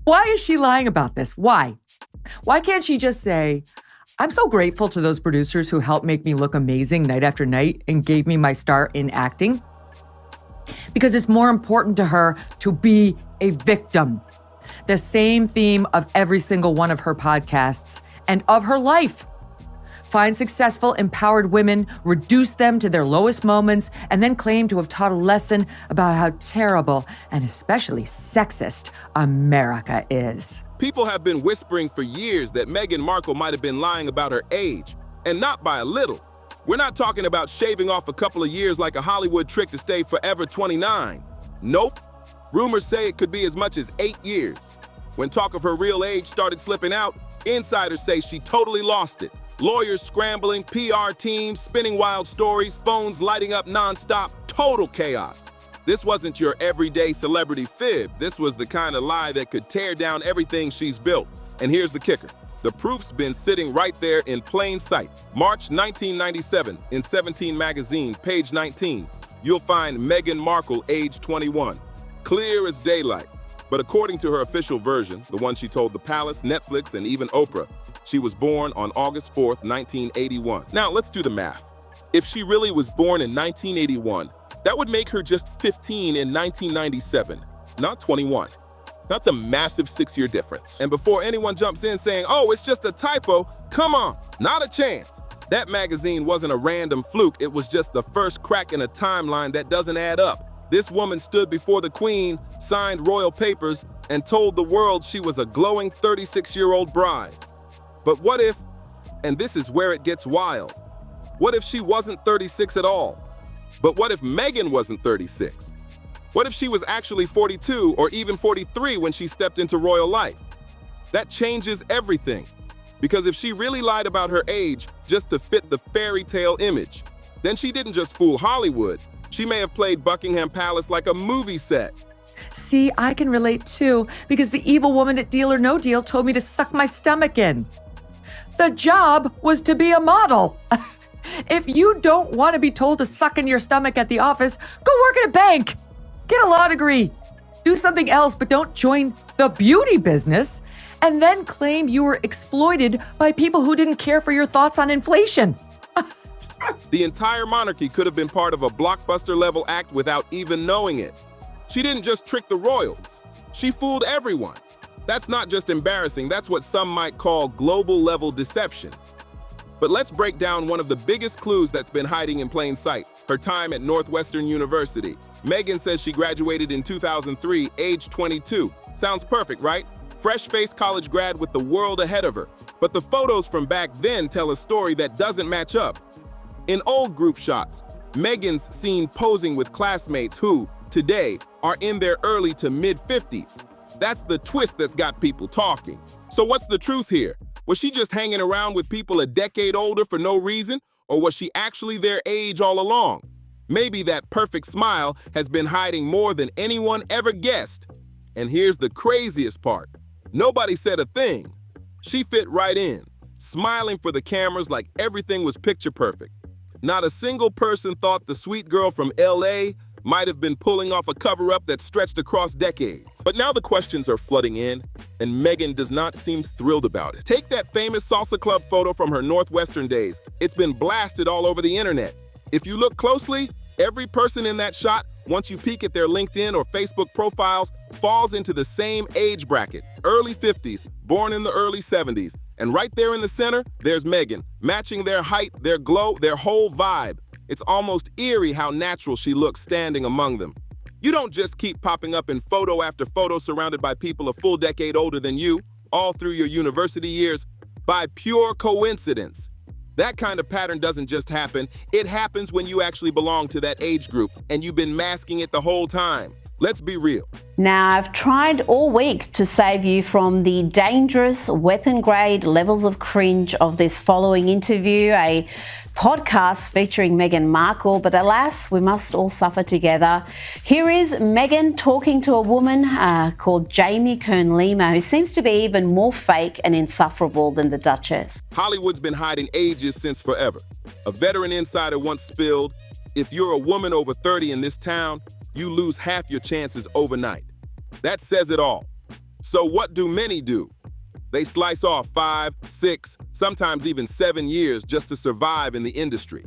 Why is she lying about this? Why? Why can't she just say, I'm so grateful to those producers who helped make me look amazing night after night and gave me my start in acting? Because it's more important to her to be a victim. The same theme of every single one of her podcasts and of her life. Find successful, empowered women, reduce them to their lowest moments, and then claim to have taught a lesson about how terrible and especially sexist America is. People have been whispering for years that Meghan Markle might have been lying about her age, and not by a little. We're not talking about shaving off a couple of years like a Hollywood trick to stay forever 29. Nope. Rumors say it could be as much as 8 years. When talk of her real age started slipping out, insiders say she totally lost it. Lawyers scrambling, PR teams spinning wild stories, phones lighting up nonstop, total chaos. This wasn't your everyday celebrity fib. This was the kind of lie that could tear down everything she's built. And here's the kicker. The proof's been sitting right there in plain sight. March 1997, in 17 magazine, page 19, you'll find Meghan Markle, age 21. Clear as daylight. But according to her official version, the one she told the Palace, Netflix, and even Oprah, she was born on August 4th, 1981. Now, let's do the math. If she really was born in 1981, that would make her just 15 in 1997, not 21. That's a massive 6-year difference. And before anyone jumps in saying, oh, it's just a typo, come on, not a chance. That magazine wasn't a random fluke. It was just the first crack in a timeline that doesn't add up. This woman stood before the Queen, signed royal papers, and told the world she was a glowing 36-year-old bride. But what if, and this is where it gets wild, what if she wasn't 36 at all? But what if Meghan wasn't 36? What if she was actually 42 or even 43 when she stepped into royal life? That changes everything. Because if she really lied about her age just to fit the fairy tale image, then she didn't just fool Hollywood. She may have played Buckingham Palace like a movie set. See, I can relate too, because the evil woman at Deal or No Deal told me to suck my stomach in. The job was to be a model. If you don't want to be told to suck in your stomach at the office, go work at a bank. Get a law degree. Do something else, but don't join the beauty business and then claim you were exploited by people who didn't care for your thoughts on inflation. The entire monarchy could have been part of a blockbuster-level act without even knowing it. She didn't just trick the royals. She fooled everyone. That's not just embarrassing, that's what some might call global-level deception. But let's break down one of the biggest clues that's been hiding in plain sight, her time at Northwestern University. Meghan says she graduated in 2003, age 22. Sounds perfect, right? Fresh-faced college grad with the world ahead of her. But the photos from back then tell a story that doesn't match up. In old group shots, Meghan's seen posing with classmates who, today, are in their early to mid-50s. That's the twist that's got people talking. So what's the truth here? Was she just hanging around with people a decade older for no reason? Or was she actually their age all along? Maybe that perfect smile has been hiding more than anyone ever guessed. And here's the craziest part. Nobody said a thing. She fit right in, smiling for the cameras like everything was picture perfect. Not a single person thought the sweet girl from LA might have been pulling off a cover-up that stretched across decades. But now the questions are flooding in, and Meghan does not seem thrilled about it. Take that famous salsa club photo from her Northwestern days. It's been blasted all over the internet. If you look closely, every person in that shot, once you peek at their LinkedIn or Facebook profiles, falls into the same age bracket, early 50s, born in the early 70s. And right there in the center, there's Meghan, matching their height, their glow, their whole vibe. It's almost eerie how natural she looks standing among them. You don't just keep popping up in photo after photo surrounded by people a full decade older than you, all through your university years, by pure coincidence. That kind of pattern doesn't just happen, it happens when you actually belong to that age group, and you've been masking it the whole time. Let's be real. Now, I've tried all week to save you from the dangerous weapon-grade levels of cringe of this following interview, a podcast featuring Meghan Markle, but alas, we must all suffer together. Here is Meghan talking to a woman called Jamie Kern-Lima, who seems to be even more fake and insufferable than the Duchess. Hollywood's been hiding ages since forever. A veteran insider once spilled, if you're a woman over 30 in this town, you lose half your chances overnight. That says it all. So what do many do? They slice off 5, 6, sometimes even 7 years just to survive in the industry.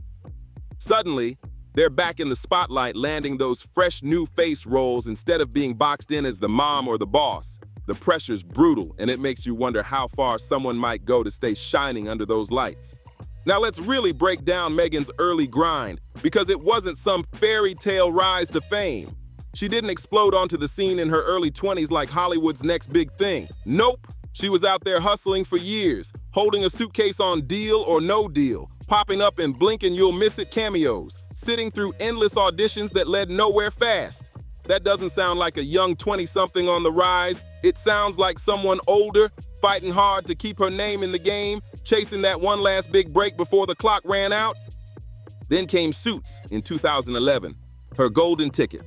Suddenly, they're back in the spotlight landing those fresh new face roles instead of being boxed in as the mom or the boss. The pressure's brutal, and it makes you wonder how far someone might go to stay shining under those lights. Now let's really break down Meghan's early grind, because it wasn't some fairy tale rise to fame. She didn't explode onto the scene in her early 20s like Hollywood's next big thing. Nope, she was out there hustling for years, holding a suitcase on Deal or No Deal, popping up in Blink and You'll Miss It cameos, sitting through endless auditions that led nowhere fast. That doesn't sound like a young 20-something on the rise. It sounds like someone older, fighting hard to keep her name in the game, chasing that one last big break before the clock ran out. Then came Suits in 2011, her golden ticket.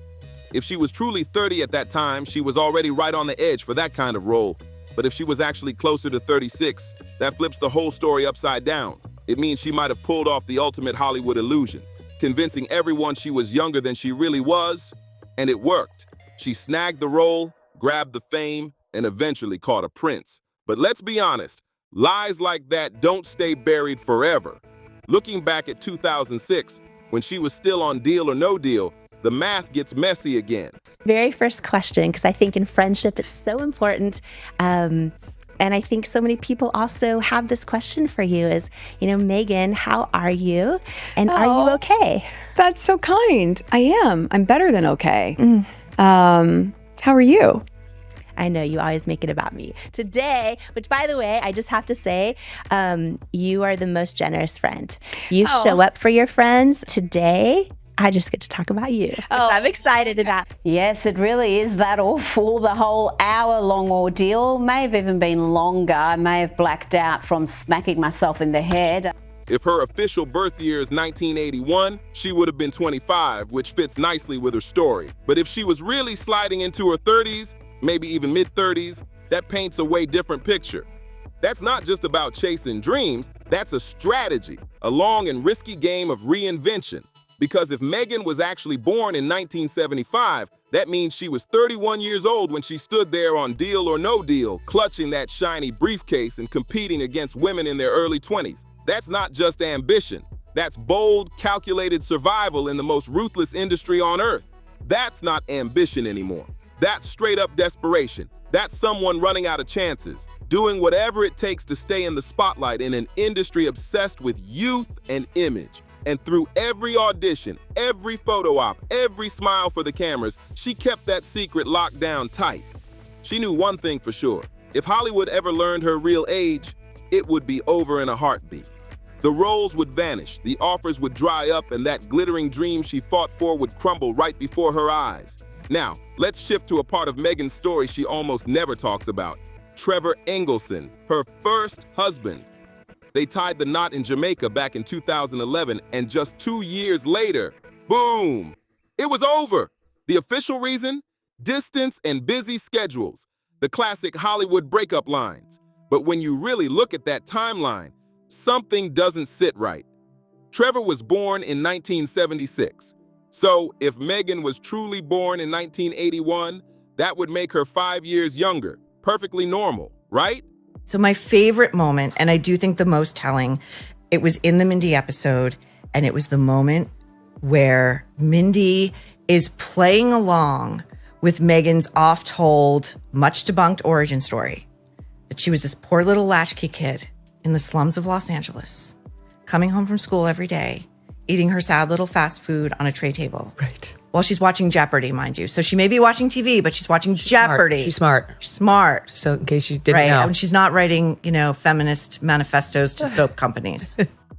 If she was truly 30 at that time, she was already right on the edge for that kind of role. But if she was actually closer to 36, that flips the whole story upside down. It means she might have pulled off the ultimate Hollywood illusion, convincing everyone she was younger than she really was, and it worked. She snagged the role, grabbed the fame, and eventually caught a prince. But let's be honest, lies like that don't stay buried forever. Looking back at 2006, when she was still on Deal or No Deal, the math gets messy again. Very first question, because I think in friendship it's so important. And I think so many people also have this question for you is, Meghan, how are you? And are you okay? That's so kind. I am. I'm better than okay. How are you? I know you always make it about me. Today, which by the way, I just have to say, you are the most generous friend. You show up for your friends. Today, I just get to talk about you, which I'm excited about. Yes, it really is that awful. The whole hour-long ordeal may have even been longer. I may have blacked out from smacking myself in the head. If her official birth year is 1981, she would have been 25, which fits nicely with her story. But if she was really sliding into her 30s, maybe even mid-30s, that paints a way different picture. That's not just about chasing dreams, that's a strategy, a long and risky game of reinvention. Because if Meghan was actually born in 1975, that means she was 31 years old when she stood there on Deal or No Deal, clutching that shiny briefcase and competing against women in their early 20s. That's not just ambition. That's bold, calculated survival in the most ruthless industry on earth. That's not ambition anymore. That's straight up desperation. That's someone running out of chances, doing whatever it takes to stay in the spotlight in an industry obsessed with youth and image. And through every audition, every photo op, every smile for the cameras, she kept that secret locked down tight. She knew one thing for sure. If Hollywood ever learned her real age, it would be over in a heartbeat. The roles would vanish, the offers would dry up, and that glittering dream she fought for would crumble right before her eyes. Now, let's shift to a part of Meghan's story she almost never talks about. Trevor Engelson, her first husband. They tied the knot in Jamaica back in 2011, and just 2 years later, boom! It was over. The official reason? Distance and busy schedules. The classic Hollywood breakup lines. But when you really look at that timeline, something doesn't sit right. Trevor was born in 1976. So if Meghan was truly born in 1981, that would make her 5 years younger. Perfectly normal, right? So my favorite moment, and I do think the most telling, it was in the Mindy episode, and it was the moment where Mindy is playing along with Meghan's oft-told, much-debunked origin story, that she was this poor little latchkey kid in the slums of Los Angeles, coming home from school every day, eating her sad little fast food on a tray table. Right. While she's watching Jeopardy, mind you. So she may be watching TV, but she's watching Jeopardy. She's smart. She's smart. So in case you didn't know. And she's not writing, feminist manifestos to soap companies.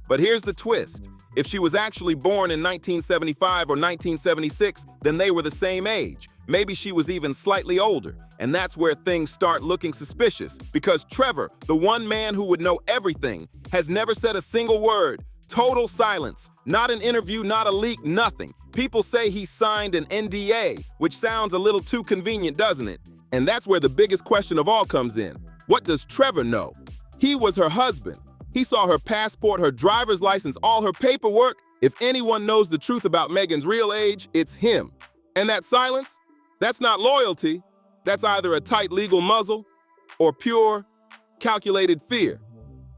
But here's the twist. If she was actually born in 1975 or 1976, then they were the same age. Maybe she was even slightly older. And that's where things start looking suspicious. Because Trevor, the one man who would know everything, has never said a single word. Total silence. Not an interview, not a leak, nothing. People say he signed an NDA, which sounds a little too convenient, doesn't it? And that's where the biggest question of all comes in. What does Trevor know? He was her husband. He saw her passport, her driver's license, all her paperwork. If anyone knows the truth about Meghan's real age, it's him. And that silence? That's not loyalty. That's either a tight legal muzzle or pure, calculated fear.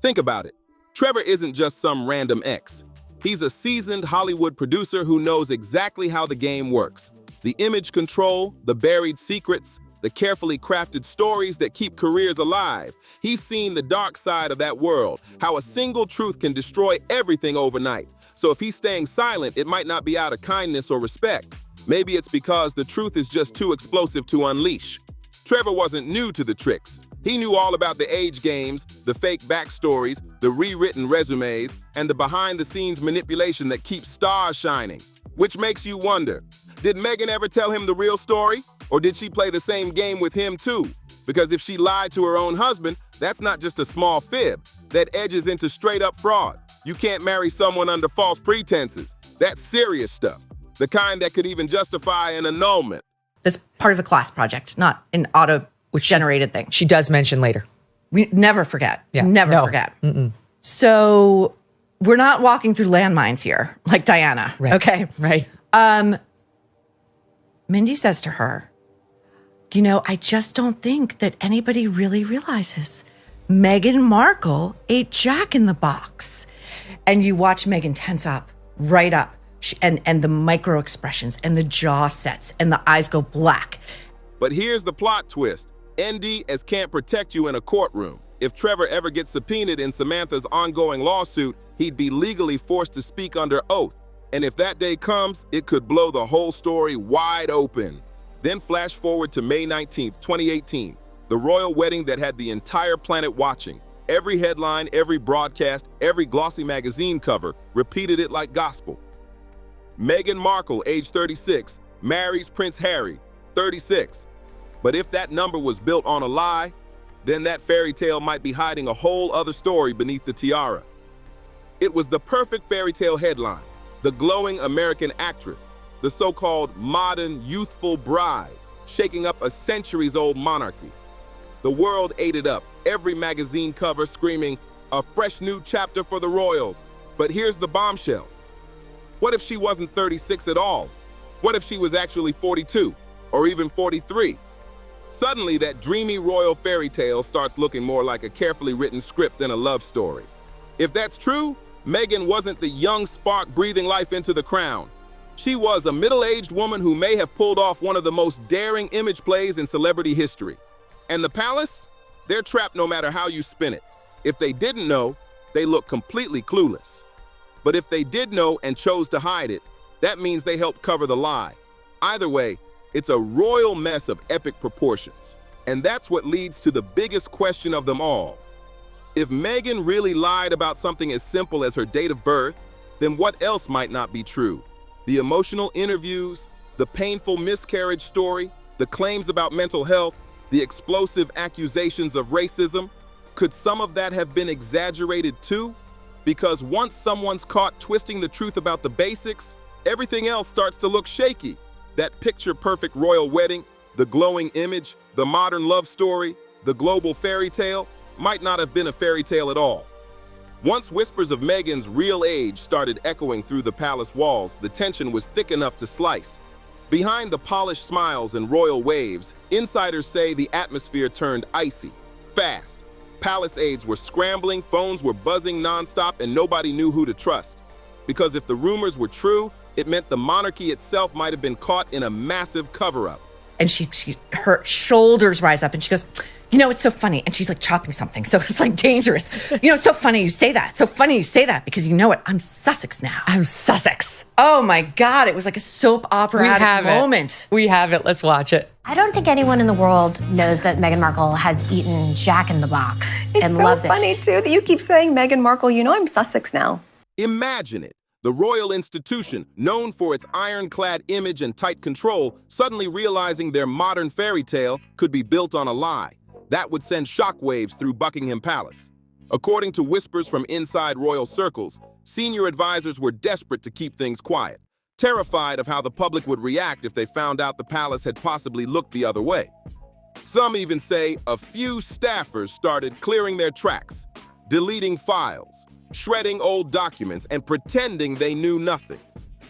Think about it. Trevor isn't just some random ex. He's a seasoned Hollywood producer who knows exactly how the game works. The image control, the buried secrets, the carefully crafted stories that keep careers alive. He's seen the dark side of that world, how a single truth can destroy everything overnight. So if he's staying silent, it might not be out of kindness or respect. Maybe it's because the truth is just too explosive to unleash. Trevor wasn't new to the tricks. He knew all about the age games, the fake backstories, the rewritten resumes, and the behind-the-scenes manipulation that keeps stars shining. Which makes you wonder, did Meghan ever tell him the real story? Or did she play the same game with him too? Because if she lied to her own husband, that's not just a small fib. That edges into straight-up fraud. You can't marry someone under false pretenses. That's serious stuff. The kind that could even justify an annulment. That's part of a class project, not an auto-generated thing. She does mention later. We never forget. Yeah. Never No. forget. So we're not walking through landmines here, like Diana. Right. Okay. Right. Mindy says to her, you know, I just don't think that anybody really realizes Meghan Markle ate Jack in the Box. And you watch Meghan tense up, right up, and the micro expressions and the jaw sets and the eyes go black. But here's the plot twist. ND as can't protect you in a courtroom. If Trevor ever gets subpoenaed in Samantha's ongoing lawsuit, he'd be legally forced to speak under oath. And if that day comes, it could blow the whole story wide open. Then flash forward to May 19th, 2018, the royal wedding that had the entire planet watching. Every headline, every broadcast, every glossy magazine cover repeated it like gospel. Meghan Markle, age 36, marries Prince Harry, 36. But if that number was built on a lie, then that fairy tale might be hiding a whole other story beneath the tiara. It was the perfect fairy tale headline, the glowing American actress, the so-called modern youthful bride, shaking up a centuries-old monarchy. The world ate it up, every magazine cover screaming, a fresh new chapter for the royals. But here's the bombshell. What if she wasn't 36 at all? What if she was actually 42 or even 43? Suddenly, that dreamy royal fairy tale starts looking more like a carefully written script than a love story. If that's true, Meghan wasn't the young spark breathing life into the crown. She was a middle-aged woman who may have pulled off one of the most daring image plays in celebrity history. And the palace? They're trapped no matter how you spin it. If they didn't know, they look completely clueless. But if they did know and chose to hide it, that means they helped cover the lie. Either way, it's a royal mess of epic proportions. And that's what leads to the biggest question of them all. If Meghan really lied about something as simple as her date of birth, then what else might not be true? The emotional interviews, the painful miscarriage story, the claims about mental health, the explosive accusations of racism, could some of that have been exaggerated too? Because once someone's caught twisting the truth about the basics, everything else starts to look shaky. That picture-perfect royal wedding, the glowing image, the modern love story, the global fairy tale, might not have been a fairy tale at all. Once whispers of Meghan's real age started echoing through the palace walls, the tension was thick enough to slice. Behind the polished smiles and royal waves, insiders say the atmosphere turned icy, fast. Palace aides were scrambling, phones were buzzing nonstop, and nobody knew who to trust. Because if the rumors were true, it meant the monarchy itself might have been caught in a massive cover-up. And her shoulders rise up and she goes, you know, it's so funny. And she's like chopping something. So it's like dangerous. You know, it's so funny you say that. So funny you say that because you know what? I'm Sussex now. I'm Sussex. Oh my God. It was like a soap opera moment. We have it. Let's watch it. I don't think anyone in the world knows that Meghan Markle has eaten Jack in the Box and loves it. It's so funny, too, that you keep saying Meghan Markle. You know I'm Sussex now. Imagine it. The royal institution, known for its ironclad image and tight control, suddenly realizing their modern fairy tale could be built on a lie. That would send shockwaves through Buckingham Palace. According to whispers from inside royal circles, senior advisors were desperate to keep things quiet, terrified of how the public would react if they found out the palace had possibly looked the other way. Some even say a few staffers started clearing their tracks, deleting files, shredding old documents, and pretending they knew nothing.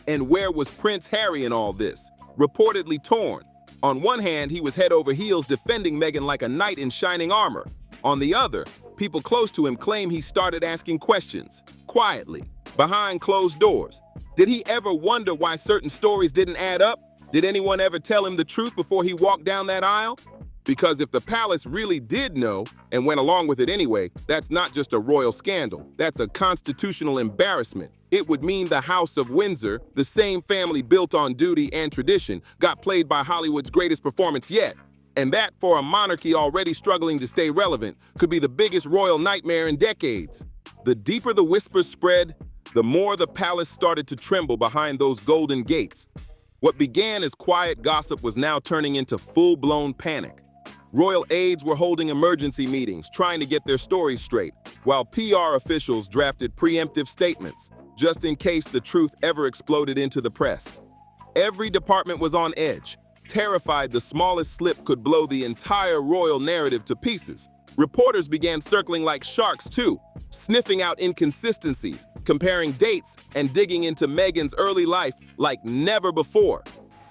And where was Prince Harry in all this? Reportedly torn, On one hand, he was head over heels defending Meghan like a knight in shining armor. On the other, people close to him claim he started asking questions, quietly, behind closed doors. Did he ever wonder why certain stories didn't add up? Did anyone ever tell him the truth before he walked down that aisle? Because if the palace really did know and went along with it anyway, that's not just a royal scandal. That's a constitutional embarrassment. It would mean the House of Windsor, the same family built on duty and tradition, got played by Hollywood's greatest performance yet. And that, for a monarchy already struggling to stay relevant, could be the biggest royal nightmare in decades. The deeper the whispers spread, the more the palace started to tremble behind those golden gates. What began as quiet gossip was now turning into full-blown panic. Royal aides were holding emergency meetings, trying to get their stories straight, while PR officials drafted preemptive statements, just in case the truth ever exploded into the press. Every department was on edge, terrified the smallest slip could blow the entire royal narrative to pieces. Reporters began circling like sharks too, sniffing out inconsistencies, comparing dates, and digging into Meghan's early life like never before.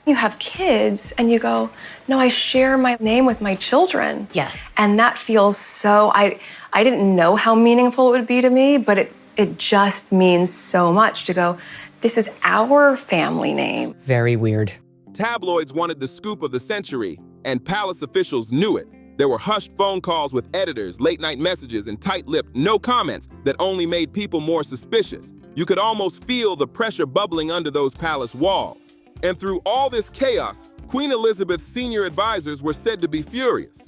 You have kids and you go, no, I share my name with my children. Yes. And that feels so, I didn't know how meaningful it would be to me, but it just means so much to go, this is our family name. Very weird. Tabloids wanted the scoop of the century, and palace officials knew it. There were hushed phone calls with editors, late-night messages, and tight-lipped no comments that only made people more suspicious. You could almost feel the pressure bubbling under those palace walls. And through all this chaos, Queen Elizabeth's senior advisors were said to be furious.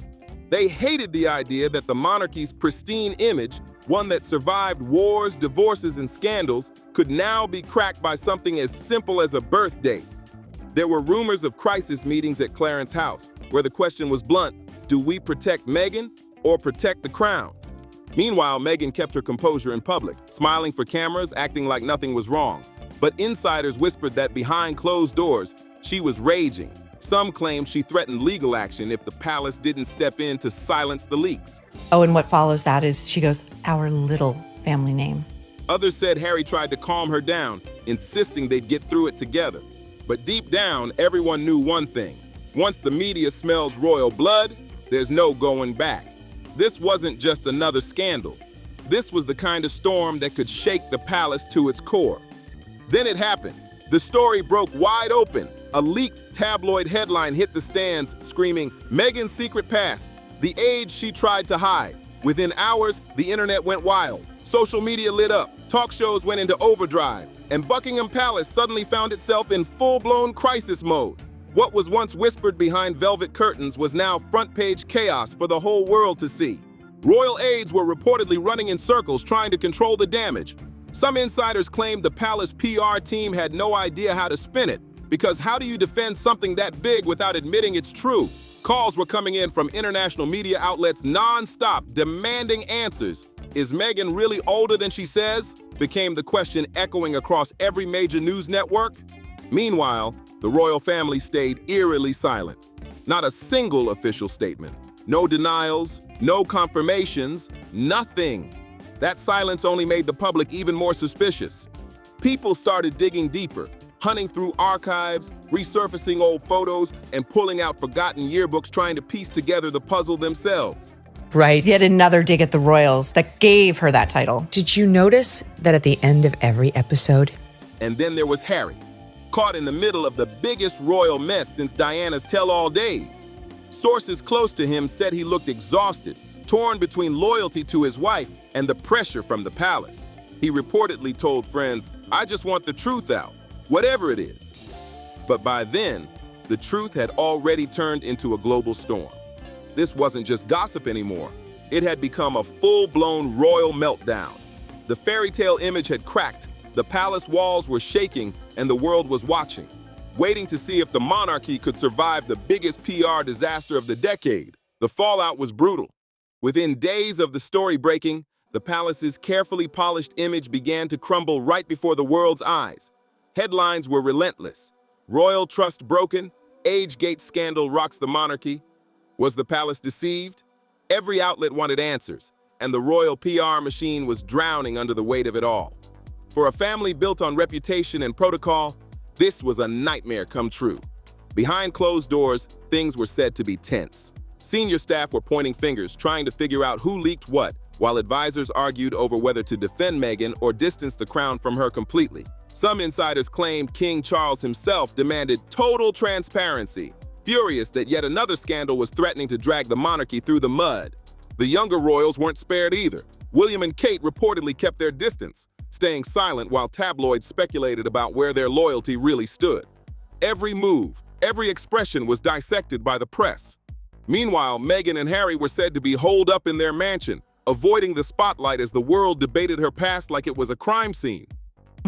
They hated the idea that the monarchy's pristine image, one that survived wars, divorces, and scandals, could now be cracked by something as simple as a birth date. There were rumors of crisis meetings at Clarence House, where the question was blunt: do we protect Meghan or protect the crown? Meanwhile, Meghan kept her composure in public, smiling for cameras, acting like nothing was wrong. But insiders whispered that behind closed doors, she was raging. Some claimed she threatened legal action if the palace didn't step in to silence the leaks. Oh, and what follows that is she goes, our little family name. Others said Harry tried to calm her down, insisting they'd get through it together. But deep down, everyone knew one thing. Once the media smells royal blood, there's no going back. This wasn't just another scandal. This was the kind of storm that could shake the palace to its core. Then it happened. The story broke wide open. A leaked tabloid headline hit the stands, screaming, "Meghan's secret past, the age she tried to hide." Within hours, the internet went wild. Social media lit up, talk shows went into overdrive, and Buckingham Palace suddenly found itself in full-blown crisis mode. What was once whispered behind velvet curtains was now front-page chaos for the whole world to see. Royal aides were reportedly running in circles trying to control the damage. Some insiders claimed the palace PR team had no idea how to spin it, because how do you defend something that big without admitting it's true? Calls were coming in from international media outlets non-stop, demanding answers. Is Meghan really older than she says? Became the question echoing across every major news network. Meanwhile, the royal family stayed eerily silent. Not a single official statement. No denials, no confirmations, nothing. That silence only made the public even more suspicious. People started digging deeper, hunting through archives, resurfacing old photos, and pulling out forgotten yearbooks trying to piece together the puzzle themselves. Right. Yet another dig at the royals that gave her that title. Did you notice that at the end of every episode? And then there was Harry, caught in the middle of the biggest royal mess since Diana's tell-all days. Sources close to him said he looked exhausted, torn between loyalty to his wife and the pressure from the palace. He reportedly told friends, "I just want the truth out, whatever it is." But by then, the truth had already turned into a global storm. This wasn't just gossip anymore. It had become a full-blown royal meltdown. The fairy tale image had cracked, the palace walls were shaking, and the world was watching, waiting to see if the monarchy could survive the biggest PR disaster of the decade. The fallout was brutal. Within days of the story breaking, the palace's carefully polished image began to crumble right before the world's eyes. Headlines were relentless. Royal trust broken, Age-gate scandal rocks the monarchy. Was the palace deceived? Every outlet wanted answers, and the royal PR machine was drowning under the weight of it all. For a family built on reputation and protocol, this was a nightmare come true. Behind closed doors, things were said to be tense. Senior staff were pointing fingers, trying to figure out who leaked what, while advisors argued over whether to defend Meghan or distance the crown from her completely. Some insiders claimed King Charles himself demanded total transparency, furious that yet another scandal was threatening to drag the monarchy through the mud. The younger royals weren't spared either. William and Kate reportedly kept their distance, staying silent while tabloids speculated about where their loyalty really stood. Every move, every expression was dissected by the press. Meanwhile, Meghan and Harry were said to be holed up in their mansion, avoiding the spotlight as the world debated her past like it was a crime scene.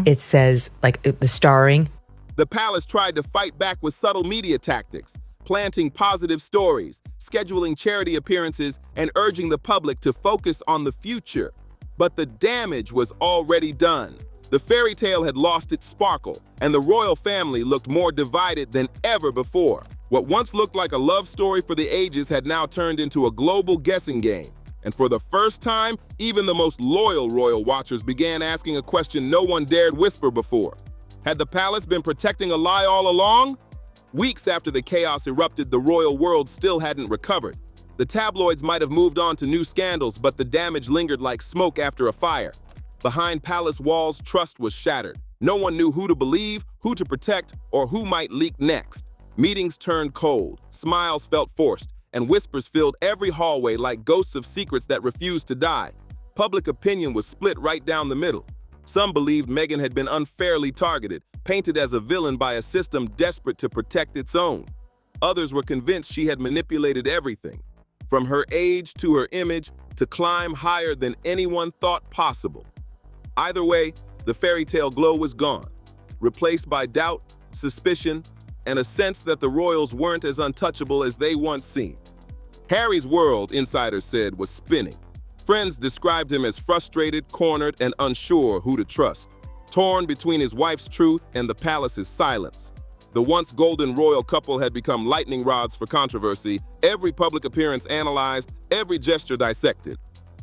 It says, like, the starring. The palace tried to fight back with subtle media tactics, planting positive stories, scheduling charity appearances, and urging the public to focus on the future. But the damage was already done. The fairy tale had lost its sparkle, and the royal family looked more divided than ever before. What once looked like a love story for the ages had now turned into a global guessing game. And for the first time, even the most loyal royal watchers began asking a question no one dared whisper before. Had the palace been protecting a lie all along? Weeks after the chaos erupted, the royal world still hadn't recovered. The tabloids might have moved on to new scandals, but the damage lingered like smoke after a fire. Behind palace walls, trust was shattered. No one knew who to believe, who to protect, or who might leak next. Meetings turned cold, smiles felt forced, and whispers filled every hallway like ghosts of secrets that refused to die. Public opinion was split right down the middle. Some believed Meghan had been unfairly targeted, painted as a villain by a system desperate to protect its own. Others were convinced she had manipulated everything, from her age to her image, to climb higher than anyone thought possible. Either way, the fairy tale glow was gone, replaced by doubt, suspicion, and a sense that the royals weren't as untouchable as they once seemed. Harry's world, insiders said, was spinning. Friends described him as frustrated, cornered, and unsure who to trust, torn between his wife's truth and the palace's silence. The once golden royal couple had become lightning rods for controversy, every public appearance analyzed, every gesture dissected.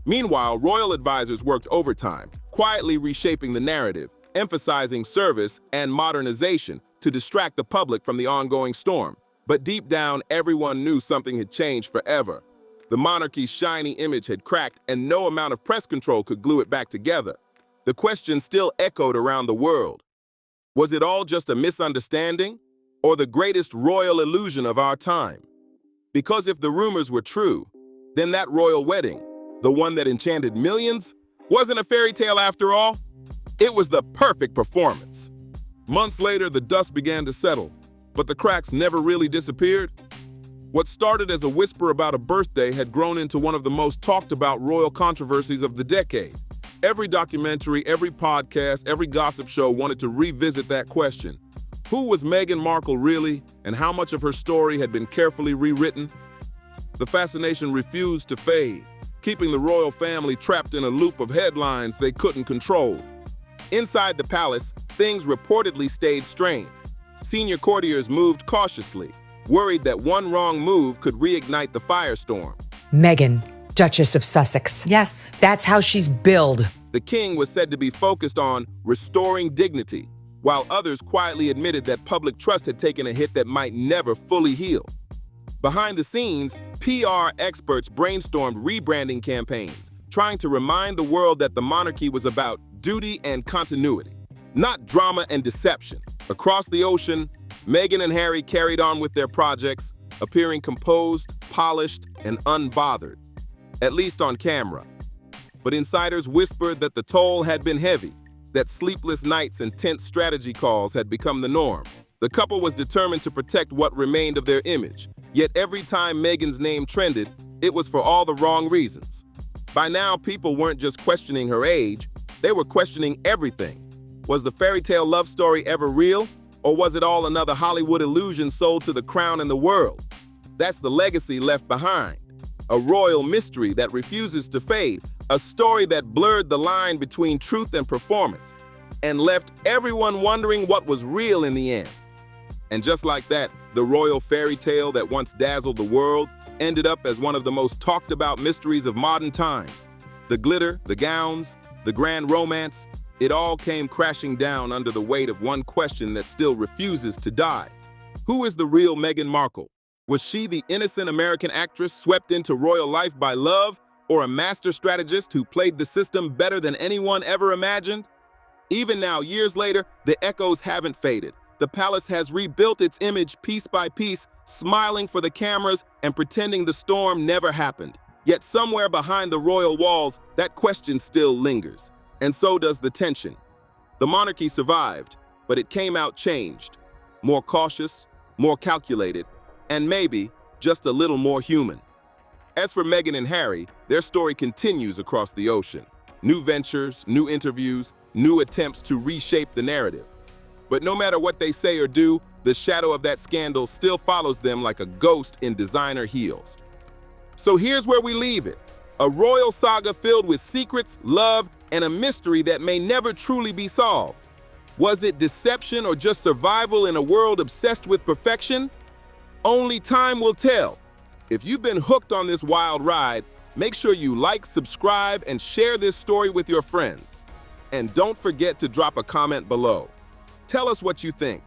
Meanwhile, royal advisors worked overtime, quietly reshaping the narrative, emphasizing service and modernization to distract the public from the ongoing storm. But deep down, everyone knew something had changed forever. The monarchy's shiny image had cracked, and no amount of press control could glue it back together. The question still echoed around the world. Was it all just a misunderstanding, or the greatest royal illusion of our time? Because if the rumors were true, then that royal wedding, the one that enchanted millions, wasn't a fairy tale after all. It was the perfect performance. Months later, the dust began to settle, but the cracks never really disappeared. What started as a whisper about a birthday had grown into one of the most talked about royal controversies of the decade. Every documentary, every podcast, every gossip show wanted to revisit that question. Who was Meghan Markle really, and how much of her story had been carefully rewritten? The fascination refused to fade, keeping the royal family trapped in a loop of headlines they couldn't control. Inside the palace, things reportedly stayed strained. Senior courtiers moved cautiously, worried that one wrong move could reignite the firestorm. Meghan, Duchess of Sussex. Yes. That's how she's billed. The king was said to be focused on restoring dignity, while others quietly admitted that public trust had taken a hit that might never fully heal. Behind the scenes, PR experts brainstormed rebranding campaigns, trying to remind the world that the monarchy was about duty and continuity, not drama and deception. Across the ocean, Meghan and Harry carried on with their projects, appearing composed, polished, and unbothered, at least on camera. But insiders whispered that the toll had been heavy, that sleepless nights and tense strategy calls had become the norm. The couple was determined to protect what remained of their image, yet every time Meghan's name trended, it was for all the wrong reasons. By now, people weren't just questioning her age, they were questioning everything. Was the fairy tale love story ever real, or was it all another Hollywood illusion sold to the crown and the world? That's the legacy left behind. A royal mystery that refuses to fade, a story that blurred the line between truth and performance, and left everyone wondering what was real in the end. And just like that, the royal fairy tale that once dazzled the world ended up as one of the most talked about mysteries of modern times. The glitter, the gowns, the grand romance, it all came crashing down under the weight of one question that still refuses to die. Who is the real Meghan Markle? Was she the innocent American actress swept into royal life by love, or a master strategist who played the system better than anyone ever imagined? Even now, years later, the echoes haven't faded. The palace has rebuilt its image piece by piece, smiling for the cameras and pretending the storm never happened. Yet somewhere behind the royal walls, that question still lingers. And so does the tension. The monarchy survived, but it came out changed. More cautious, more calculated, and maybe just a little more human. As for Meghan and Harry, their story continues across the ocean. New ventures, new interviews, new attempts to reshape the narrative. But no matter what they say or do, the shadow of that scandal still follows them like a ghost in designer heels. So here's where we leave it. A royal saga filled with secrets, love, and a mystery that may never truly be solved. Was it deception or just survival in a world obsessed with perfection? Only time will tell. If you've been hooked on this wild ride, make sure you like, subscribe, and share this story with your friends. And don't forget to drop a comment below. Tell us what you think.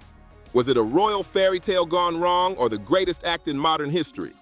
Was it a royal fairy tale gone wrong or the greatest act in modern history?